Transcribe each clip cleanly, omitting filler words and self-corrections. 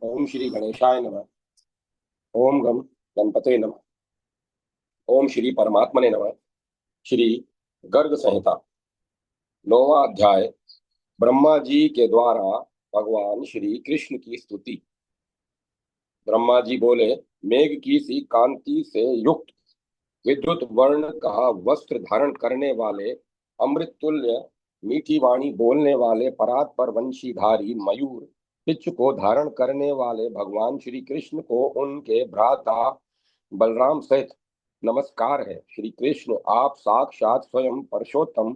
ओम श्री गणेशाय नमः। ओम गम गणपते नमः। ओम श्री परमात्मने नमः। श्री गर्ग संहिता, 9वां अध्याय। ब्रह्मा जी के द्वारा भगवान श्री कृष्ण की स्तुति। ब्रह्मा जी बोले, मेघ की सी कांति से युक्त विद्युत वर्ण का वस्त्र धारण करने वाले, अमृत तुल्य मीठी वाणी बोलने वाले, परात पर वंशीधारी मयूर पिच्छ को धारण करने वाले भगवान श्री कृष्ण को उनके भ्राता बलराम सहित नमस्कार है। श्री कृष्ण, आप साक्षात स्वयं परशोत्तम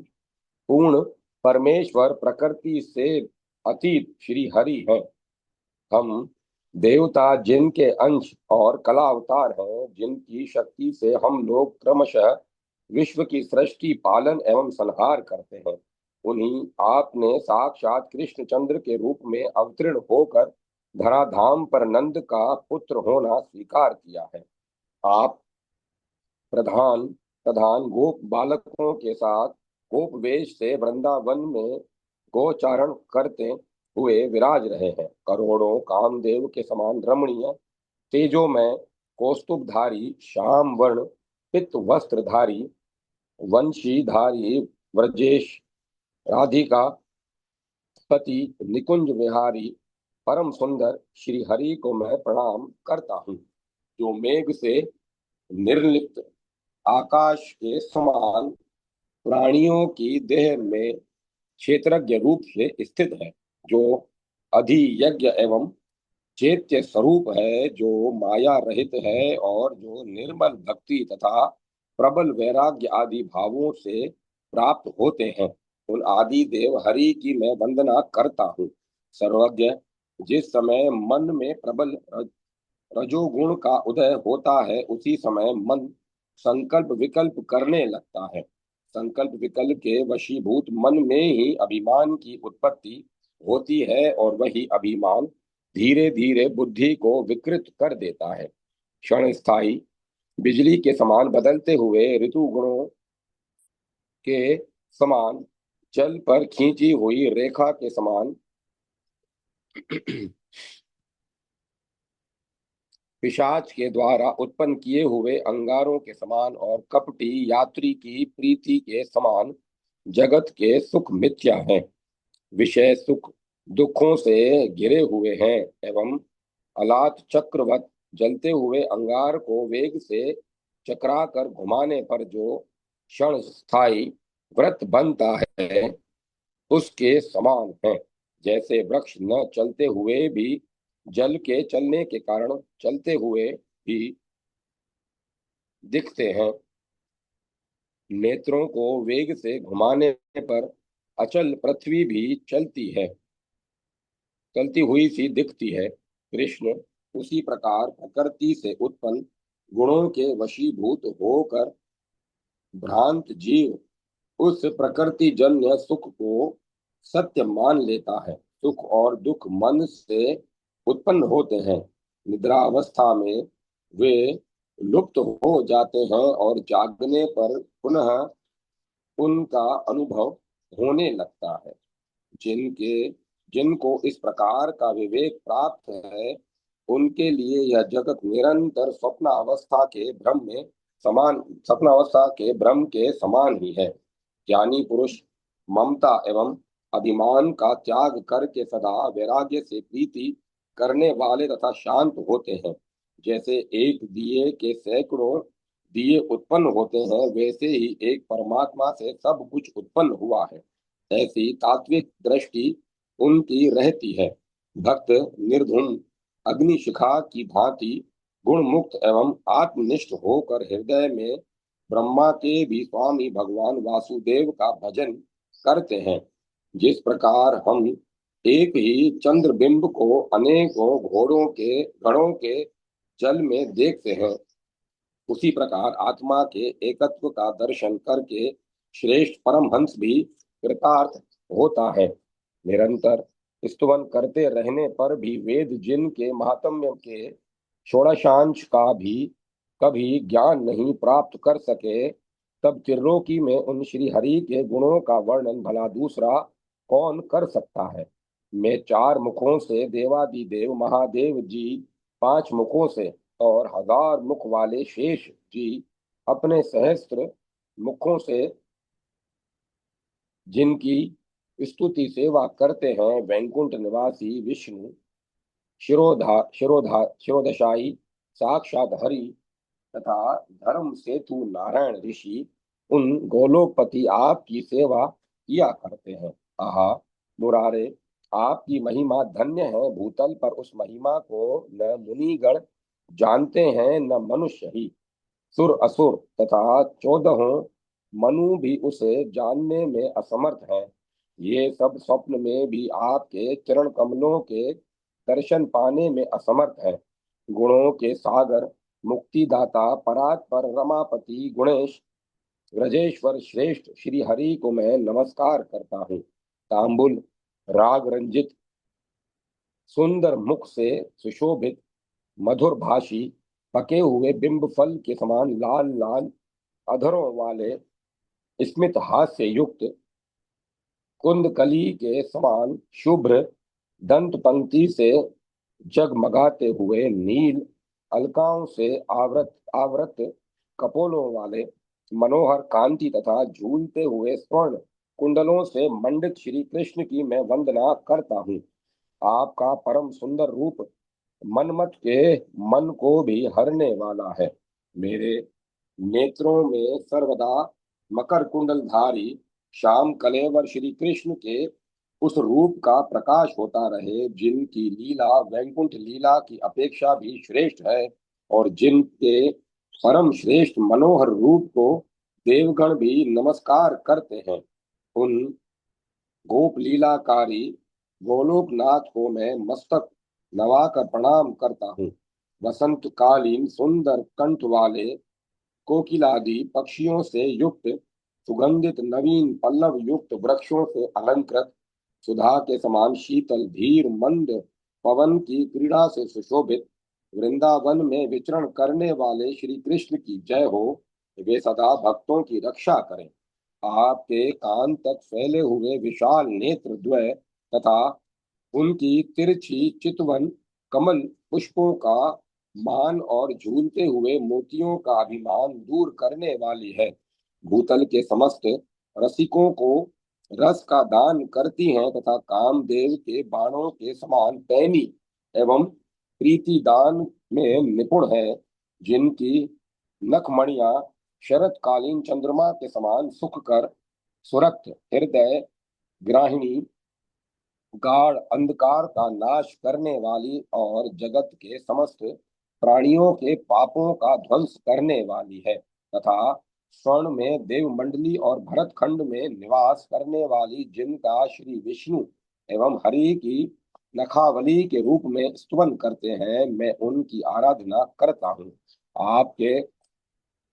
पूर्ण परमेश्वर प्रकृति से अतीत श्री हरि हैं। हम देवता जिनके अंश और कला अवतार हैं, जिनकी शक्ति से हम लोग क्रमशः विश्व की सृष्टि, पालन एवं संहार करते हैं, उन्हीं आपने साक्षात कृष्णचंद्र के रूप में अवतीर्ण होकर धराधाम पर नंद का पुत्र होना स्वीकार किया है। आप प्रधान प्रधान गोप बालकों के साथ गोप वेश से वृंदावन में गोचारण करते हुए विराज रहे हैं। करोड़ों कामदेव के समान रमणीय तेजोमय कौस्तुभधारी श्याम वर्ण पित्त वस्त्रधारी वंशीधारी व्रजेश राधिका पति निकुंज विहारी परम सुंदर श्री हरि को मैं प्रणाम करता हूँ, जो मेघ से निर्लिप्त आकाश के समान प्राणियों की देह में क्षेत्रज्ञ रूप से स्थित है, जो अधियज्ञ एवं चैत्य स्वरूप है, जो माया रहित है और जो निर्मल भक्ति तथा प्रबल वैराग्य आदि भावों से प्राप्त होते हैं। उन आदि देव हरि की मैं वंदना करता हूँ। सर्वज्ञ, जिस समय मन में प्रबल रजोगुण का उदय होता है, उसी समय मन संकल्प विकल्प करने लगता है। संकल्प विकल्प के वशीभूत मन में ही अभिमान की उत्पत्ति होती है, और वही अभिमान धीरे धीरे बुद्धि को विकृत कर देता है। क्षण स्थायी बिजली के समान बदलते हुए ऋतु गुणों के समान, जल पर खींची हुई रेखा के समान, पिशाच के द्वारा उत्पन्न किए हुए अंगारों के समान और कपटी यात्री की प्रीति के समान जगत के सुख मिथ्या हैं। विषय सुख दुखों से घिरे हुए हैं एवं अलात चक्रवत जलते हुए अंगार को वेग से चकरा कर घुमाने पर जो क्षण स्थायी व्रत बनता है, उसके समान है। जैसे वृक्ष न चलते हुए भी जल के चलने के कारण चलते हुए भी दिखते हैं, नेत्रों को वेग से घुमाने पर अचल पृथ्वी भी चलती हुई सी दिखती है। कृष्ण उसी प्रकार प्रकृति से उत्पन्न गुणों के वशीभूत होकर भ्रांत जीव उस प्रकृति जन्य सुख को सत्य मान लेता है। सुख और दुख मन से उत्पन्न होते हैं। निद्रा अवस्था में वे लुप्त हो जाते हैं और जागने पर पुनः उनका अनुभव होने लगता है। जिनके जिनको इस प्रकार का विवेक प्राप्त है, उनके लिए यह जगत निरंतर स्वप्नावस्था के भ्रम के समान ही है। ज्ञानी पुरुष ममता एवं अभिमान का त्याग करके सदा वैराग्य से प्रीति करने वाले तथा शांत होते हैं। जैसे एक दिए के सैकड़ों दिए उत्पन्न होते हैं, वैसे ही एक परमात्मा से सब कुछ उत्पन्न हुआ है, ऐसी तात्विक दृष्टि उनकी रहती है। भक्त निर्धूम अग्निशिखा की भांति गुण मुक्त एवं आत्मनिष्ठ होकर हृदय में ब्रह्मा के भी स्वामी भगवान वासुदेव का भजन करते हैं। जिस प्रकार हम एक ही चंद्रबिंब को अनेकों घोड़ों के गणों के जल में देखते हैं, उसी प्रकार आत्मा के एकत्व का दर्शन करके श्रेष्ठ परमहंस भी कृतार्थ होता है। निरंतर स्तुवन करते रहने पर भी वेद जिन के महात्म्य के षोडशांश का भी कभी ज्ञान नहीं प्राप्त कर सके, तब त्रिलोकी में उन श्री हरि के गुणों का वर्णन भला दूसरा कौन कर सकता है। मैं 4 मुखों से देवादिदेव महादेव जी 5 मुखों से और 1000 मुख वाले शेष जी अपने सहस्त्र मुखों से जिनकी स्तुति सेवा करते हैं, वैकुंठ निवासी विष्णु शिरोदशाई साक्षात हरि तथा धर्म सेतु नारायण ऋषि उन गोलोकपति आपकी सेवा किया करते हैं। आहा मुरारे, आपकी महिमा धन्य है। भूतल पर उस महिमा को न मुनिगण जानते हैं, न मनुष्य ही। सुर असुर तथा 14 मनु भी उसे जानने में असमर्थ हैं। ये सब स्वप्न में भी आपके चरण कमलों के दर्शन पाने में असमर्थ हैं। गुणों के सागर मुक्तिदाता परात्पर रमापति गुणेश ब्रजेश्वर श्रेष्ठ श्री हरि को मैं नमस्कार करता हूँ। तांबुल राग रंजित सुंदर मुख से सुशोभित मधुर भाषी पके हुए बिंब फल के समान लाल लाल अधरों वाले स्मित हास्य युक्त कुंदकली के समान शुभ्र दंत पंक्ति से जगमगाते हुए नील अलकाओं से आवृत आवृत कपोलों वाले मनोहर कांति तथा झूलते हुए स्वर्ण कुंडलों से मंडित श्री कृष्ण की मैं वंदना करता हूँ। आपका परम सुंदर रूप मनमत के मन को भी हरने वाला है। मेरे नेत्रों में सर्वदा मकर कुंडलधारी श्याम कलेवर श्री कृष्ण के उस रूप का प्रकाश होता रहे, जिनकी लीला वैकुंठ लीला की अपेक्षा भी श्रेष्ठ है और जिनके परम श्रेष्ठ मनोहर रूप को देवगण भी नमस्कार करते हैं। उन गोप लीलाकारी गोलोकनाथ को मैं मस्तक नवाकर प्रणाम करता हूँ। वसंत कालीन सुंदर कंठ वाले कोकिलादि पक्षियों से युक्त सुगंधित नवीन पल्लव युक्त वृक्षों से अलंकृत सुधा के समान शीतल धीर मंद पवन की क्रीड़ा से सुशोभित वृंदावन में विचरण करने वाले श्री कृष्ण की जय हो। वे सदा भक्तों की रक्षा करें। आपके कान तक फैले हुए विशाल नेत्र द्वय तथा उनकी तिरछी चितवन कमल पुष्पों का मान और झूलते हुए मोतियों का अभिमान दूर करने वाली है। भूतल के समस्त रसिकों को रस का दान करती हैं तथा कामदेव के बाणों के समान पैनी एवं प्रीति दान में निपुण है। जिनकी नखमणियां शरतकालीन चंद्रमा के समान सुख कर सुरक्त हृदय ग्राहिणी गाढ़ अंधकार का नाश करने वाली और जगत के समस्त प्राणियों के पापों का ध्वंस करने वाली है तथा स्वर्ण में देव मंडली और भरत खंड में निवास करने वाली, जिनका श्री विष्णु एवं हरि की नखावली के रूप में स्तुवन करते हैं, मैं उनकी आराधना करता हूँ। आपके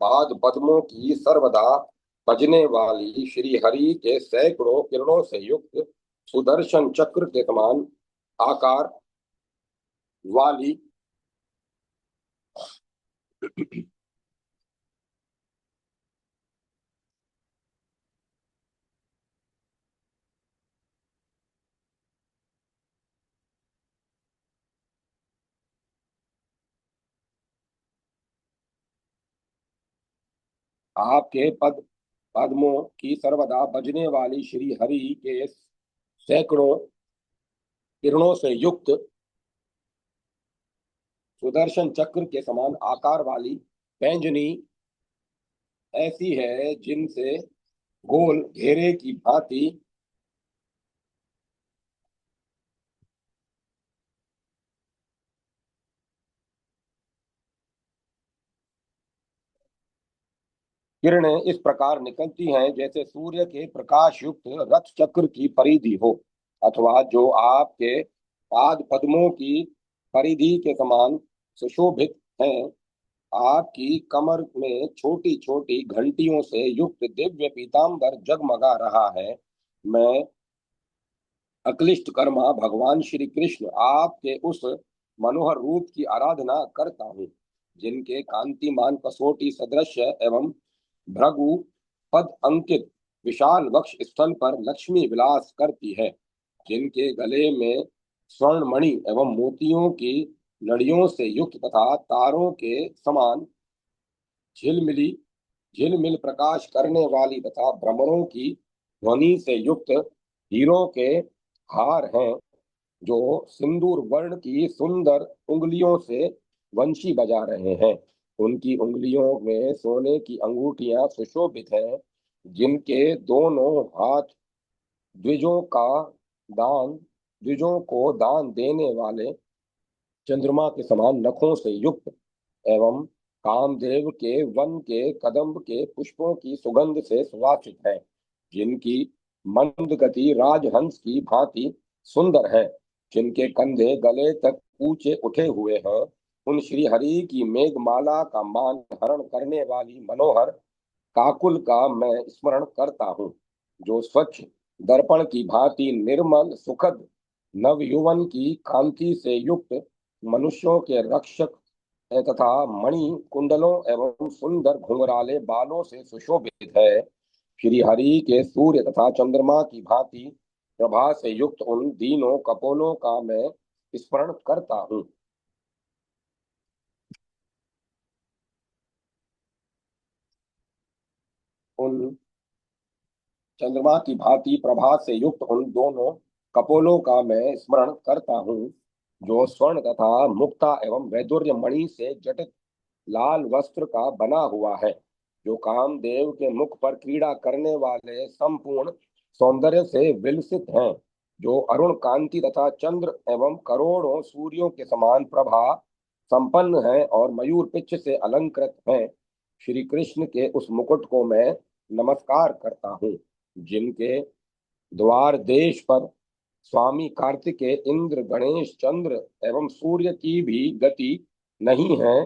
पाद पद्मों की सर्वदा भजने वाली श्री हरि के सैकड़ों किरणों से युक्त सुदर्शन चक्र के समान आकार वाली आपके पद पद्मों की सर्वदा बजने वाली श्री हरि के सैकड़ों किरणों से युक्त सुदर्शन चक्र के समान आकार वाली पैंजनी ऐसी है, जिनसे गोल घेरे की भांति किरणें इस प्रकार निकलती हैं जैसे सूर्य के प्रकाश युक्त रथ चक्र की परिधि हो, अथवा जो आपके पाद पद्मों की परिधि के समान सुशोभित हैं। आपकी कमर में छोटी छोटी घंटियों से युक्त दिव्य पीतांबर जगमगा रहा है। मैं अक्लिष्ट कर्मा भगवान श्री कृष्ण आपके उस मनोहर रूप की आराधना करता हूँ, जिनके कांतिमान कसोटी सदृश एवं भृगु पद अंकित विशाल वक्ष स्थल पर लक्ष्मी विलास करती है। जिनके गले में स्वर्ण मणि एवं मोतियों की लड़ियों से युक्त तथा तारों के समान झिलमिली झिलमिल प्रकाश करने वाली तथा भ्रमरों की ध्वनि से युक्त हीरों के हार हैं, जो सिंदूर वर्ण की सुंदर उंगलियों से वंशी बजा रहे हैं। उनकी उंगलियों में सोने की अंगूठियां सुशोभित हैं, जिनके दोनों हाथ द्विजों का दान द्विजों को दान देने वाले चंद्रमा के समान नखों से युक्त एवं कामदेव के वन के कदम्ब के पुष्पों की सुगंध से सुवासित है, जिनकी मंद गति राजहंस की भांति सुंदर है, जिनके कंधे गले तक ऊंचे उठे हुए हैं। उन श्री हरि की मेघमाला का मान हरण करने वाली मनोहर काकुल का मैं स्मरण करता हूँ, जो स्वच्छ दर्पण की भांति निर्मल सुखद नवयुवन की कांति से युक्त मनुष्यों के रक्षक है तथा मणि कुंडलों एवं सुंदर घुंघराले बालों से सुशोभित है। श्री हरि के सूर्य तथा चंद्रमा की भांति प्रभा से युक्त उन दीनों कपोलों का मैं स्मरण करता हूँ। उन चंद्रमा की भांति प्रभा से युक्त उन दोनों कपोलों का मैं स्मरण करता हूँ, जो स्वर्ण तथा मुक्ता एवं वैदुर्य मणि से जटित लाल वस्त्र का बना हुआ है, जो कामदेव के मुख पर क्रीड़ा करने वाले संपूर्ण सौंदर्य से विलसित हैं, जो अरुण कांति तथा चंद्र एवं करोड़ों सूर्यों के समान प्रभा संपन्न हैं और मयूर पिच्छ से अलंकृत हैं। श्री कृष्ण के उस मुकुट को मैं नमस्कार करता हूँ, जिनके द्वार देश पर स्वामी कार्तिकेय इंद्र गणेश चंद्र एवं सूर्य की भी गति नहीं है,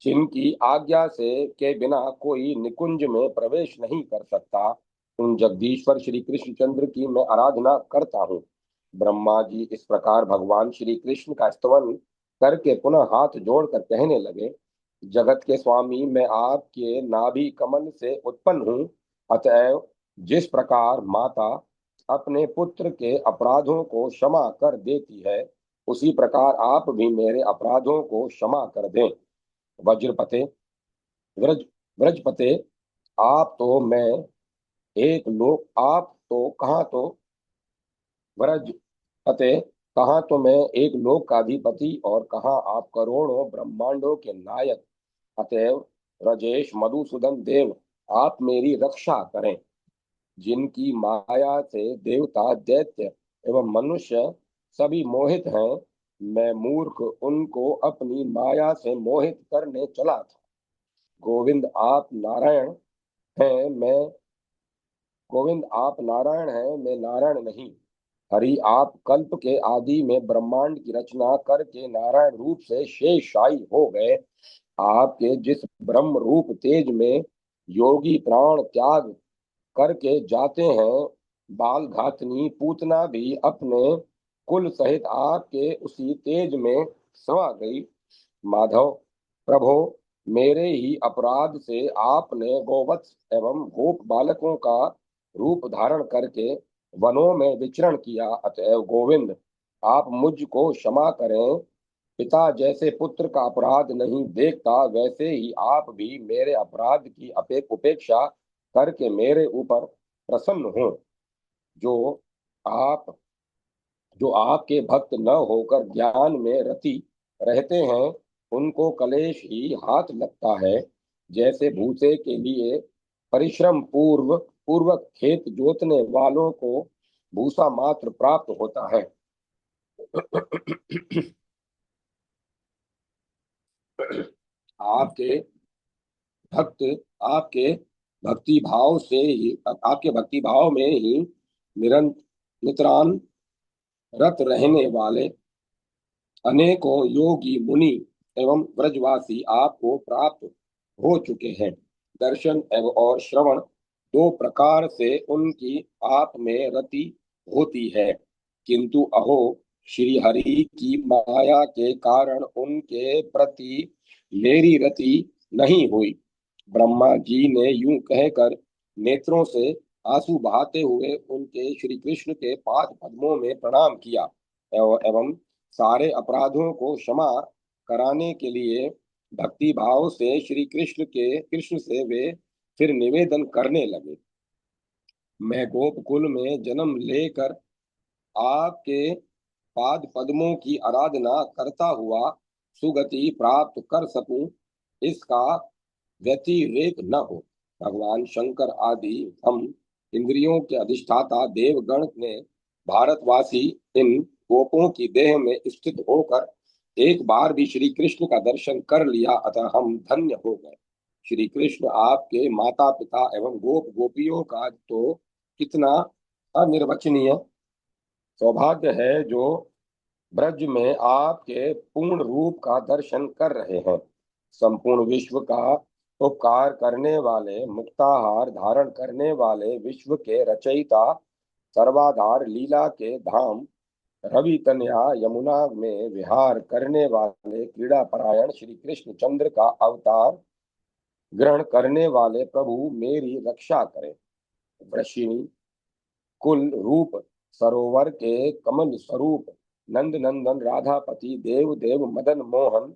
जिनकी आज्ञा से के बिना कोई निकुंज में प्रवेश नहीं कर सकता। उन जगदीश्वर श्री कृष्ण चंद्र की मैं आराधना करता हूँ। ब्रह्मा जी इस प्रकार भगवान श्री कृष्ण का स्तवन करके पुनः हाथ जोड़कर कहने लगे, जगत के स्वामी, मैं आपके नाभि कमल से उत्पन्न हूँ। अतएव जिस प्रकार माता अपने पुत्र के अपराधों को क्षमा कर देती है, उसी प्रकार आप भी मेरे अपराधों को क्षमा कर दें। वज्रपते व्रज व्रजपते, आप तो मैं एक लोक आप तो कहाँ तो व्रजपते, कहाँ तो मैं एक लोक का अधिपति और कहाँ आप करोड़ों ब्रह्मांडों के नायक। अतएव रजेश मधुसूदन देव, आप मेरी रक्षा करें। जिनकी माया से देवता दैत्य एवं मनुष्य सभी मोहित हैं, मैं मूर्ख उनको अपनी माया से मोहित करने चला था। गोविंद आप नारायण हैं मैं गोविंद आप नारायण हैं, मैं नारायण नहीं। हरि आप कल्प के आदि में ब्रह्मांड की रचना करके नारायण रूप से शेषशायी हो गए। आपके जिस ब्रह्म रूप तेज में योगी प्राण त्याग करके जाते हैं, बाल घातनी पूतना भी अपने कुल सहित आपके उसी तेज में समा गई। माधव प्रभो, मेरे ही अपराध से आपने गोवत्स एवं गोप बालकों का रूप धारण करके वनों में विचरण किया। अतएव गोविंद, आप मुझको क्षमा करें। पिता जैसे पुत्र का अपराध नहीं देखता, वैसे ही आप भी मेरे अपराध की उपेक्षा करके मेरे ऊपर प्रसन्न हो। जो आप जो आपके भक्त न होकर ज्ञान में रति रहते हैं, उनको कलेश ही हाथ लगता है। जैसे भूसे के लिए परिश्रम पूर्वक खेत जोतने वालों को भूसा मात्र प्राप्त होता है, आपके भक्त आपके आपके भक्ति भाव में ही नितरान रत रहने वाले अनेकों योगी मुनि एवं ब्रजवासी आपको प्राप्त हो चुके हैं। दर्शन एवं और श्रवण दो प्रकार से उनकी आप में रति होती है, किंतु अहो, श्री हरि की माया के कारण उनके प्रति मेरी रति नहीं हुई। ब्रह्मा जी ने यूं कहकर नेत्रों से आंसू बहाते हुए उनके श्री कृष्ण के पाद पद्मों में प्रणाम किया एवं सारे अपराधों को क्षमा कराने के लिए भक्ति भाव से श्री कृष्ण से वे फिर निवेदन करने लगे। मैं गोपकुल में जन्म लेकर आपके पाद पद्मों की आराधना करता हुआ सुगति प्राप्त कर सकूं, इसका व्यतिरेक न हो। भगवान शंकर आदि हम इंद्रियों के अधिष्ठाता देवगण ने भारतवासी इन गोपों की देह में स्थित होकर एक बार भी श्री कृष्ण का दर्शन कर लिया, अतः हम धन्य हो गए। श्री कृष्ण आपके माता पिता एवं गोप गोपियों का तो कितना अनिर्वचनीय सौभाग्य है जो ब्रज में आपके पूर्ण रूप का दर्शन कर रहे हैं। संपूर्ण विश्व का उपकार करने वाले, मुक्ताहार धारण करने वाले, विश्व के रचयिता, सर्वाधार, लीला के धाम, रवि तनया यमुना में विहार करने वाले, क्रीड़ा परायण श्री कृष्ण चंद्र का अवतार ग्रहण करने वाले प्रभु मेरी रक्षा करें। वृषिणी कुल रूप, सरोवर के कमल स्वरूप, नंद नंदन, राधापति, देव देव, मदन मोहन,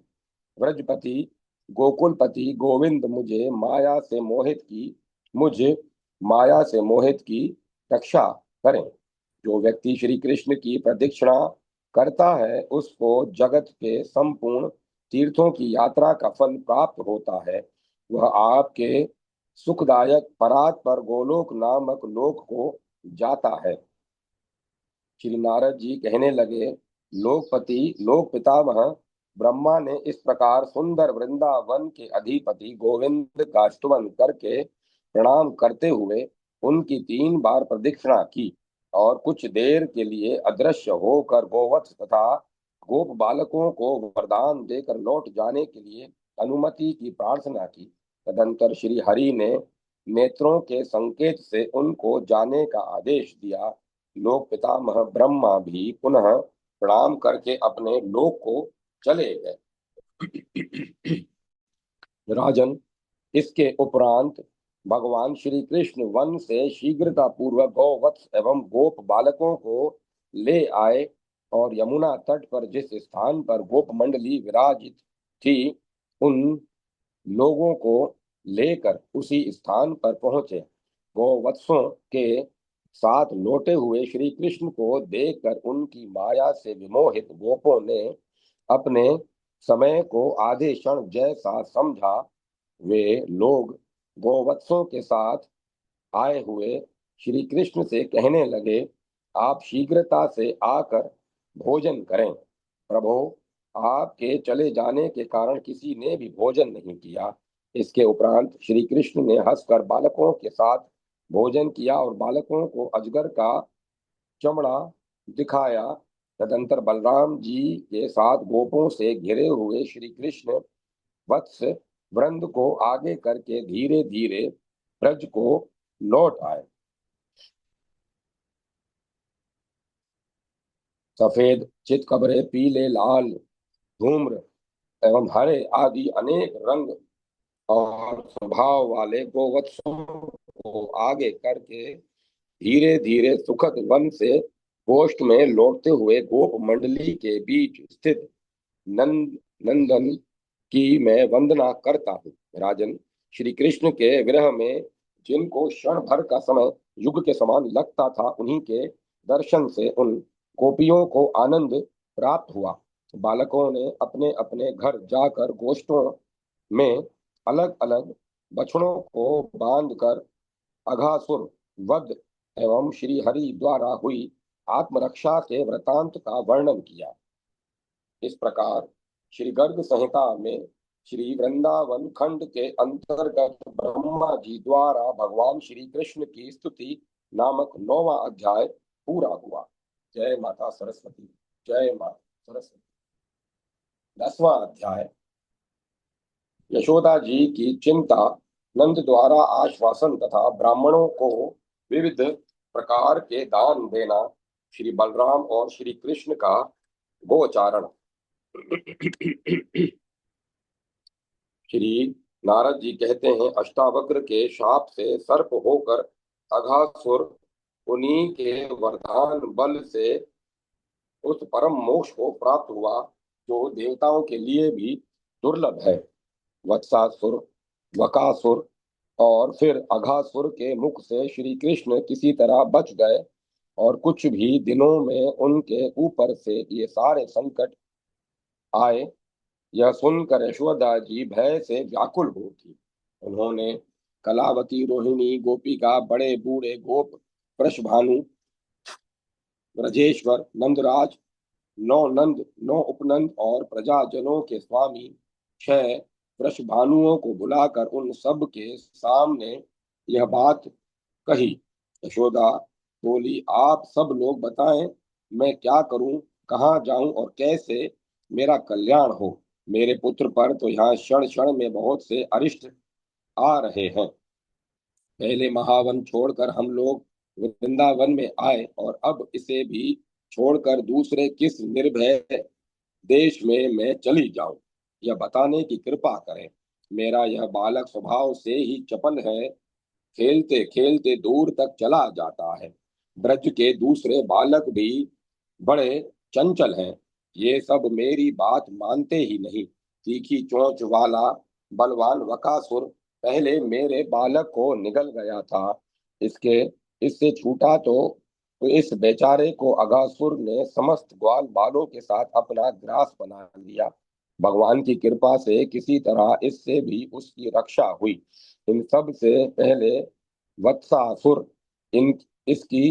व्रजपति, गोकुलपति गोविंद, मुझे माया से मोहित की रक्षा करें। जो व्यक्ति श्री कृष्ण की प्रदक्षिणा करता है उसको जगत के संपूर्ण तीर्थों की यात्रा का फल प्राप्त होता है। वह आपके सुखदायक परात पर गोलोक नामक लोक को जाता है। श्री नारद जी कहने लगे, लोकपति लोक पितामह ब्रह्मा ने इस प्रकार सुंदर वृंदावन के अधिपति गोविंद का स्तुवन करके प्रणाम करते हुए उनकी 3 बार प्रदक्षिणा की और कुछ देर के लिए अदृश्य होकर गोवत्स तथा गोप बालकों को वरदान देकर लौट जाने के लिए अनुमति की प्रार्थना की। तदंतर श्री हरि ने नेत्रों के संकेत से उनको जाने का आदेश दिया। लोक पितामह ब्रह्मा भी पुनः प्रणाम करके अपने लोक को चले गए। राजन, इसके उपरांत भगवान श्री कृष्ण वन से शीघ्रता पूर्वक गौवत्स एवं गोप बालकों को ले आए और यमुना तट पर जिस स्थान पर गोप मंडली विराजित थी उन लोगों को लेकर उसी स्थान पर पहुंचे। गोवत्सों के साथ लौटे हुए श्री कृष्ण को देखकर उनकी माया से विमोहित गोपों ने अपने समय को आधे क्षण जैसा समझा। वे लोग गोवत्सों के साथ आए हुए श्री कृष्ण से कहने लगे, आप शीघ्रता से आकर भोजन करें। प्रभो, आपके चले जाने के कारण किसी ने भी भोजन नहीं किया। इसके उपरांत श्री कृष्ण ने हंसकर बालकों के साथ भोजन किया और बालकों को अजगर का चमड़ा दिखाया। तदंतर बलराम जी के साथ गोपों से घिरे हुए श्री कृष्ण वत्स वृंद को आगे करके धीरे धीरे ब्रज को लौट आए। सफेद, चितकबरे, पीले, लाल, धूम्र एवं हरे आदि अनेक रंग और स्वभाव वाले गोवत्सों को आगे करके धीरे धीरे सुखद वन से गोष्ठ में लौटते हुए गोप मंडली के बीच स्थित नंदन की मैं वंदना करता हूँ। राजन, श्री कृष्ण के विरह में जिनको क्षण भर का समय युग के समान लगता था, उन्हीं के दर्शन से उन गोपियों को आनंद प्राप्त हुआ। बालकों ने अपने अपने घर जाकर गोष्ठों में अलग अलग बछड़ों को बांधकर अघासुर वध एवं श्री हरि द्वारा हुई आत्मरक्षा के वृतांत का वर्णन किया। इस प्रकार श्री गर्ग संहिता में श्री वृंदावन खंड के अंतर्गत ब्रह्मा जी द्वारा भगवान श्री कृष्ण की स्तुति नामक 9वां अध्याय पूरा हुआ। जय माता सरस्वती। जय माता सरस्वती। 10वां अध्याय यशोदा जी की चिंता, नंद द्वारा आश्वासन तथा ब्राह्मणों को विविध प्रकार के दान देना, श्री बलराम और श्री कृष्ण का गोचारण। श्री नारद जी कहते हैं, अष्टावक्र के शाप से सर्प होकर अघासुर उन्हीं के वरदान बल से उस परम मोक्ष को प्राप्त हुआ जो देवताओं के लिए भी दुर्लभ है। वत्सासुर, वकासुर और फिर अघासुर के मुख से श्री कृष्ण किसी तरह बच गए और कुछ भी दिनों में उनके ऊपर से ये सारे संकट आए। यह सुनकर यशोदा जी भय से व्याकुल हो उठी। उन्होंने कलावती, रोहिणी, गोपिका, बड़े बूढ़े गोप, वृषभानु, ब्रजेश्वर, नंदराज, नौ नंद, नौ उपनंद और प्रजाजनों के स्वामी 6 वृषभानुओं को बुलाकर उन सब के सामने यह बात कही। यशोदा बोली, आप सब लोग बताएं, मैं क्या करूं, कहाँ जाऊं और कैसे मेरा कल्याण हो। मेरे पुत्र पर तो यहाँ क्षण क्षण में बहुत से अरिष्ट आ रहे हैं। पहले महावन छोड़कर हम लोग वृंदावन में आए और अब इसे भी छोड़कर दूसरे किस निर्भय देश में मैं चली जाऊं, यह बताने की कृपा करें। मेरा यह बालक स्वभाव से ही चपल है, खेलते खेलते दूर तक चला जाता है। ब्रज के दूसरे बालक भी बड़े चंचल हैं, ये सब मेरी बात मानते ही नहीं। तीखी चोंच वाला बलवान वकासुर पहले मेरे बालक को निगल गया था, इसके इससे छूटा तो इस बेचारे को अगासुर ने समस्त ग्वाल बालों के साथ अपना ग्रास बना लिया। भगवान की कृपा से किसी तरह इससे भी उसकी रक्षा हुई। इन सब से पहले वत्सासुर इन इसकी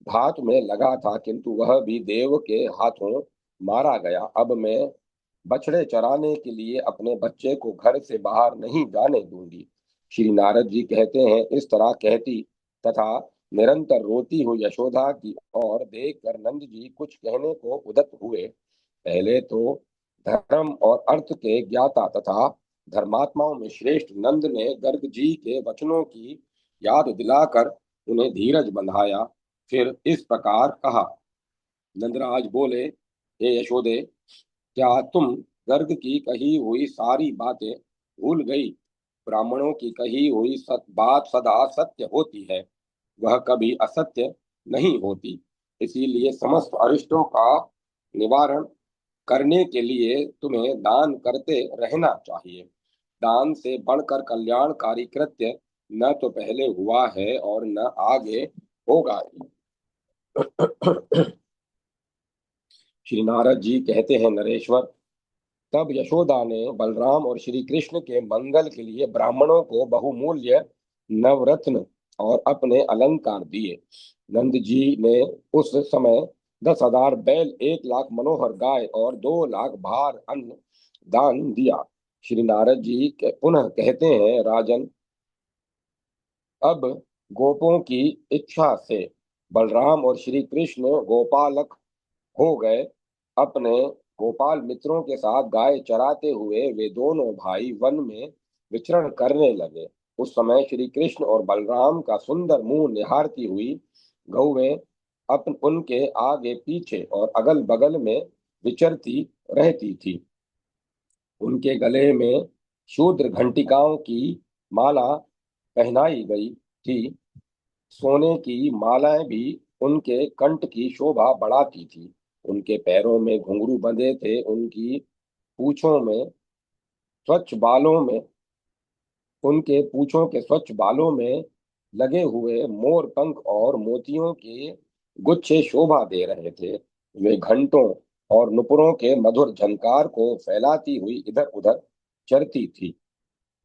घात में लगा था, किंतु वह भी देव के हाथों मारा गया। अब मैं बछड़े चराने के लिए अपने बच्चे को घर से बाहर नहीं जाने दूंगी। श्री नारद जी कहते हैं, इस तरह कहती तथा निरंतर रोती हुई यशोदा की ओर देखकर नंद जी कुछ कहने को उद्यत हुए। पहले तो धर्म और अर्थ के ज्ञाता तथा धर्मात्माओं में श्रेष्ठ नंद ने गर्ग जी के वचनों की याद दिलाकर उन्हें धीरज बंधाया। फिर इस प्रकार कहा। नंदराज बोले, हे यशोदे, क्या तुम गर्ग की कही हुई सारी बातें भूल गई? ब्राह्मणों की कही हुई बात सदा सत्य होती है, वह कभी असत्य नहीं होती। इसीलिए समस्त अरिष्टों का निवारण करने के लिए तुम्हें दान करते रहना चाहिए। दान से बढ़कर कल्याणकारी कृत्य न तो पहले हुआ है और न आगे होगा। श्री नारद जी कहते हैं, नरेश्वर, तब यशोदा ने बलराम और श्री कृष्ण के मंगल के लिए ब्राह्मणों को बहुमूल्य नवरत्न और अपने अलंकार दिए। नंद जी ने उस समय 10,000 बैल, 1 लाख मनोहर गाय और 2 लाख भार अन्न दान दिया। श्री नारद जी पुनः कहते हैं, राजन, अब गोपों की इच्छा से बलराम और श्री कृष्ण गोपालक हो गए। अपने गोपाल मित्रों के साथ गाय चराते हुए वे दोनों भाई वन में विचरण करने लगे। उस समय श्री कृष्ण और बलराम का सुंदर मुंह निहारती हुई गौवें उनके आगे पीछे और अगल बगल में विचरती रहती थी। उनके गले में शूद्र घंटिकाओं की माला पहनाई गई थी। सोने की मालाएं भी उनके कंठ की शोभा बढ़ाती थी। उनके पैरों में घुंघरू बंधे थे। उनकी पूंछों में स्वच्छ बालों में उनके पूंछों के स्वच्छ बालों में लगे हुए मोर पंख और मोतियों के गुच्छे शोभा दे रहे थे। वे घंटों और नुपुरों के मधुर झंकार को फैलाती हुई इधर उधर चरती थी।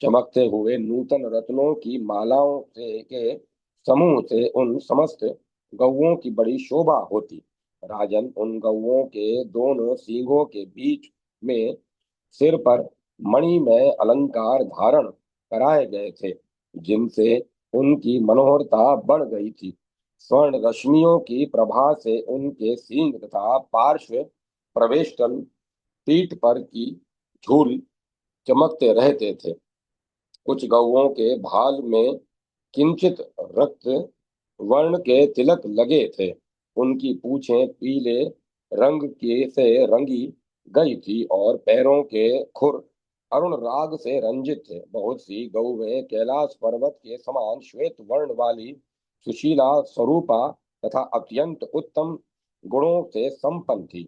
चमकते हुए नूतन रत्नों की मालाओं से के समूह से उन समस्त गौओं की बड़ी शोभा होती। राजन, उन गौओं के दोनों सींगों के बीच में सिर पर मणि में अलंकार धारण कराए गए थे, जिनसे उनकी मनोहरता बढ़ गई थी। स्वर्ण रश्मियों की प्रभा से उनके सींग तथा पार्श्व प्रवेष्टन, पीठ पर की झूल चमकते रहते थे। कुछ गौओं के भाल में किंचित रक्त वर्ण के तिलक लगे थे। उनकी पूंछें पीले रंग के से रंगी गई थी और पैरों के खुर अरुण राग से रंजित थे। बहुत सी गौवें कैलाश पर्वत के समान श्वेत वर्ण वाली सुशीला स्वरूपा तथा अत्यंत उत्तम गुणों से संपन्न थी।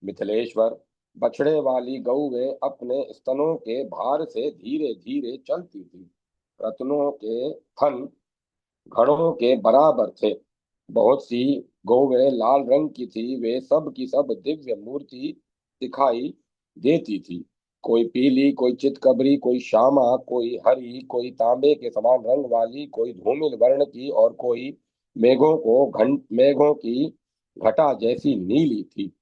मिथिलेश्वर बछड़े वाली गौएं अपने स्तनों के भार से धीरे धीरे चलती थी। रत्नों के थन घड़ों के बराबर थे। बहुत सी गौवें लाल रंग की थी। वे सब की सब दिव्य मूर्ति दिखाई देती थी। कोई पीली, कोई चितकबरी, कोई श्यामा, कोई हरी, कोई तांबे के समान रंग वाली, कोई धूमिल वर्ण की और कोई मेघों की घटा जैसी नीली थी।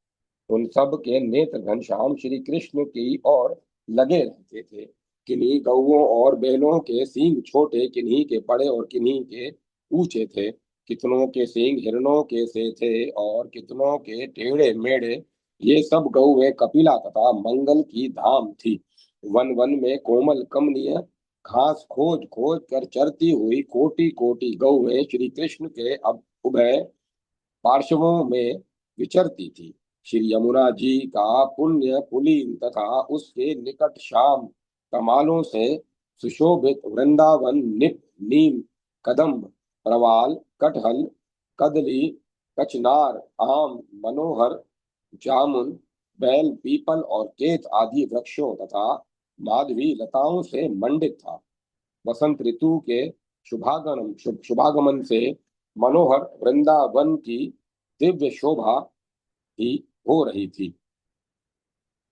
उन सब के नेत्र घनश्याम श्री कृष्ण की ओर लगे रहते थे। किन्हीं गौओं और बैलों के सींग छोटे, किन्हीं के बड़े और किन्हीं के ऊंचे थे। कितनों के सींग हिरणों के से थे और कितनों के टेढ़े मेढ़े। ये सब गौएं कपिला तथा मंगल की धाम थी। वन वन में कोमल कमनीय घास खोज खोज कर चरती हुई कोटि कोटि गौएं श्री कृष्ण के अब उभय पार्श्वों में विचरती थी। श्री यमुना जी का पुण्य पुलीन तथा उसके निकट श्याम कमालों से सुशोभित वृंदावन निप नीम कदम्ब प्रवाल कटहल कदली कचनार आम मनोहर जामुन बैल पीपल और केत आदि वृक्षों तथा माधवी लताओं से मंडित था। वसंत ऋतु के शुभागमन से मनोहर वृंदावन की दिव्य शोभा भी हो रही थी।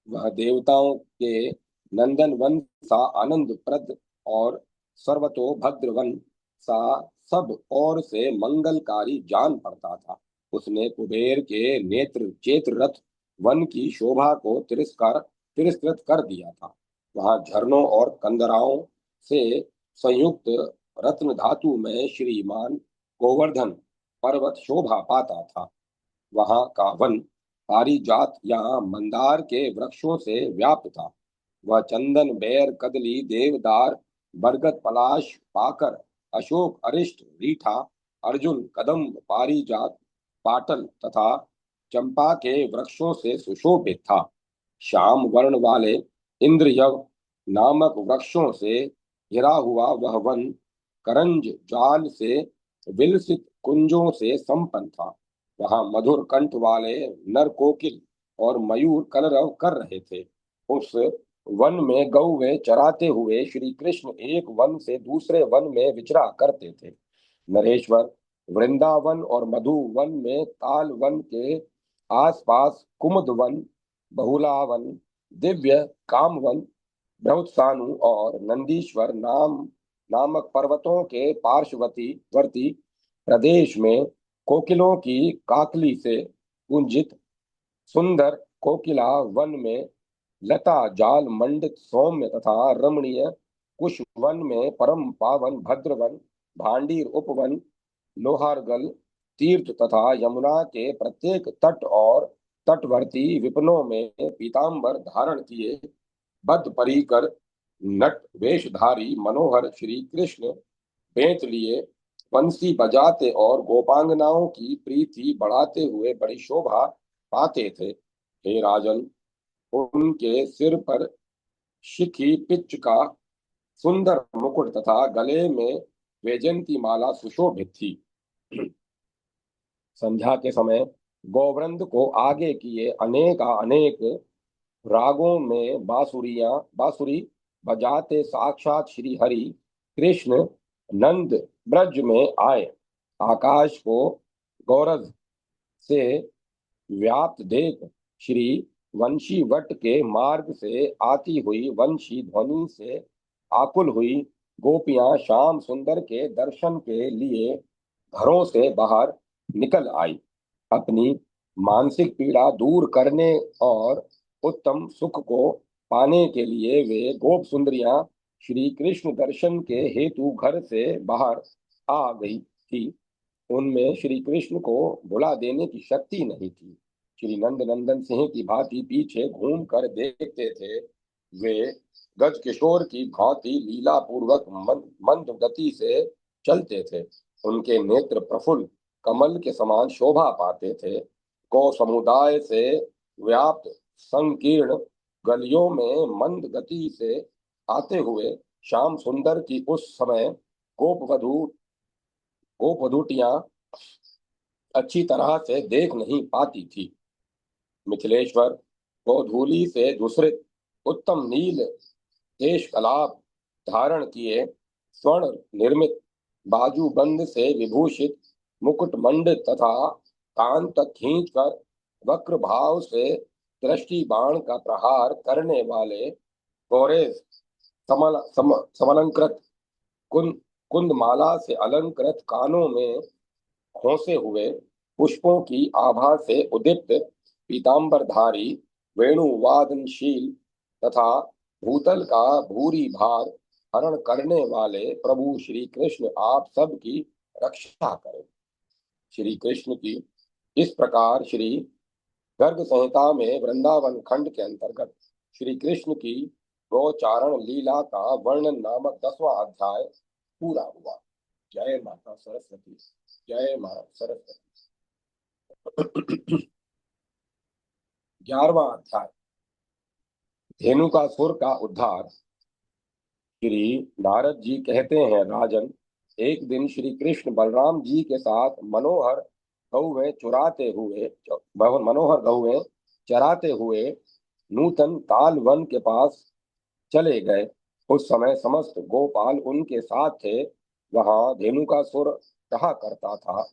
वह देवताओं के नंदन वन सा आनंद प्रद और सर्वतोभद्र वन सा सब ओर से मंगलकारी जान पड़ता था। उसने कुबेर के नेत्र चेत्र रथ वन की शोभा को तिरस्कृत कर दिया था। वहां झरनों और कंदराओं से संयुक्त रत्न धातु में श्रीमान गोवर्धन पर्वत शोभा पाता था। वहां का वन पारिजात या मंदार के वृक्षों से व्याप्त था। वह चंदन, बेर, कदली, देवदार, बरगद, पलाश, पाकर, अशोक, अरिष्ट, रीठा, अर्जुन, कदम्ब, पारिजात, पाटल तथा चंपा के वृक्षों से सुशोभित था। श्याम वर्ण वाले इंद्रयव नामक वृक्षों से घिरा हुआ वह वन करंज जाल से विलसित कुंजों से संपन्न था। वहां मधुर कंठ वाले नर कोकिल और मयूर कलरव कर रहे थे। उस वन में गौवें चराते हुए श्री कृष्ण एक वन से दूसरे वन में विचरा करते थे। नरेश्वर वृंदावन और मधुवन में ताल वन के आसपास कुमुद वन, बहुलावन, दिव्य कामवन, बृहत्सानु और नंदीश्वर नामक पर्वतों के पार्श्ववर्ती प्रदेश में कोकिलों की काकली से कुंजित सुंदर कोकिला वन में लता जाल मंडित सौम्य तथा रमणीय कुश वन में परम पावन भद्रवन, भांडीर उपवन, लोहारगल तीर्थ तथा यमुना के प्रत्येक तट और तटवर्ती विपनों में पीतांबर धारण किए बद्ध परिकर नट वेशधारी मनोहर श्री कृष्ण बेंत लिए बंसी बजाते और गोपांगनाओं की प्रीति बढ़ाते हुए बड़ी शोभा पाते थे। हे राजन, उनके सिर पर शिखी पिच का सुंदर मुकुट तथा गले में वैजंती माला सुशोभित थी। संध्या के समय गोवृंद को आगे किए अनेक रागों में बांसुरी बजाते साक्षात श्री हरि कृष्ण नंद ब्रज में आए। आकाश को गौरज से व्याप्त देख श्री वंशी वट के मार्ग से आती हुई वंशी ध्वनि से आकुल हुई गोपियां श्याम सुंदर के दर्शन के लिए घरों से बाहर निकल आई। अपनी मानसिक पीड़ा दूर करने और उत्तम सुख को पाने के लिए वे गोप सुंदरियां श्री कृष्ण दर्शन के हेतु घर से बाहर आ गई थी। उनमें श्री कृष्ण को भुला देने की शक्ति नहीं थी। श्री नंद नंदन सिंह की भांति पीछे घूम कर देखते थे। वे गज किशोर की भांति लीला पूर्वक मंद गति से चलते थे। उनके नेत्र प्रफुल्ल कमल के समान शोभा पाते थे। गौ समुदाय से व्याप्त संकीर्ण गलियों में मंद गति से आते हुए श्याम सुंदर की उस समय गोप वधु वो पदुटियां अच्छी तरह से देख नहीं पाती थी। मिथिलेश्वर गोधूली से दूसरे उत्तम नील केश कलाप धारण किए, स्वर्ण निर्मित बाजूबंद से विभूषित मुकुट मंडित तथा कान तक खींचकर वक्र भाव से दृष्टि बाण का प्रहार करने वाले गौरेज समलंकृत कुंदमाला से अलंकृत कानों में खोसे हुए पुष्पों की आभा से उदीप्त पीतांबरधारी वेणुवादनशील तथा भूतल का भूरी भार हरण करने वाले प्रभु श्री कृष्ण आप सब की रक्षा करें। श्री कृष्ण की इस प्रकार श्री गर्ग संहिता में वृंदावन खंड के अंतर्गत श्री कृष्ण की गोचारण लीला का वर्णन नामक 10वां अध्याय पूरा हुआ। जय माता सरस्वती। जय मां सरस्वती। 11वां अध्याय धेनुकासुर का उद्धार। श्री नारद जी कहते हैं, राजन, एक दिन श्री कृष्ण बलराम जी के साथ मनोहर गौवें चराते हुए नूतन ताल वन के पास चले गए। उस समय समस्त गोपाल उनके साथ थे। वहां धेनुकासुर रहा करता था।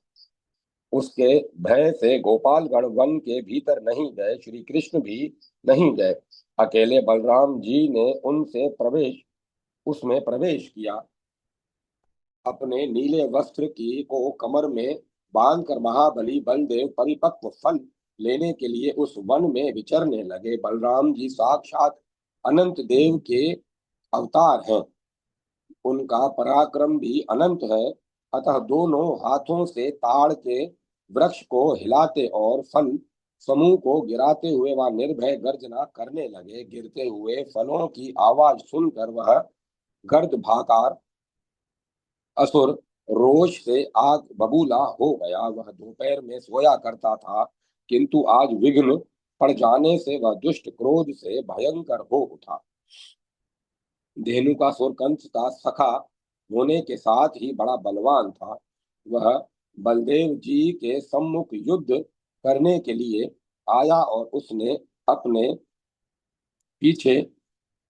उसके भय से गोपालगण वन के भीतर नहीं गए, श्री कृष्ण भी नहीं गए। अकेले बलराम जी ने उसमें प्रवेश किया। अपने नीले वस्त्र की को कमर में बांधकर महाबली बलदेव परिपक्व फल लेने के लिए उस वन में विचरने लगे। बलराम जी साक्षात अनंत देव के अवतार हैं। उनका पराक्रम भी अनंत है। अतः दोनों हाथों से ताड़ के वृक्ष को हिलाते और फल समूह को गिराते हुए वह निर्भय गर्जना करने लगे। गिरते हुए फलों की आवाज सुनकर वह गर्द भाकार असुर रोष से आग बबूला हो गया। वह दोपहर में सोया करता था, किंतु आज विघ्न पड़ जाने से वह दुष्ट क्रोध से भयंकर हो उठा। धेनुकासुर कंस का सखा होने के साथ ही बड़ा बलवान था। वह बलदेव जी के सम्मुख युद्ध करने के लिए आया और उसने अपने पीछे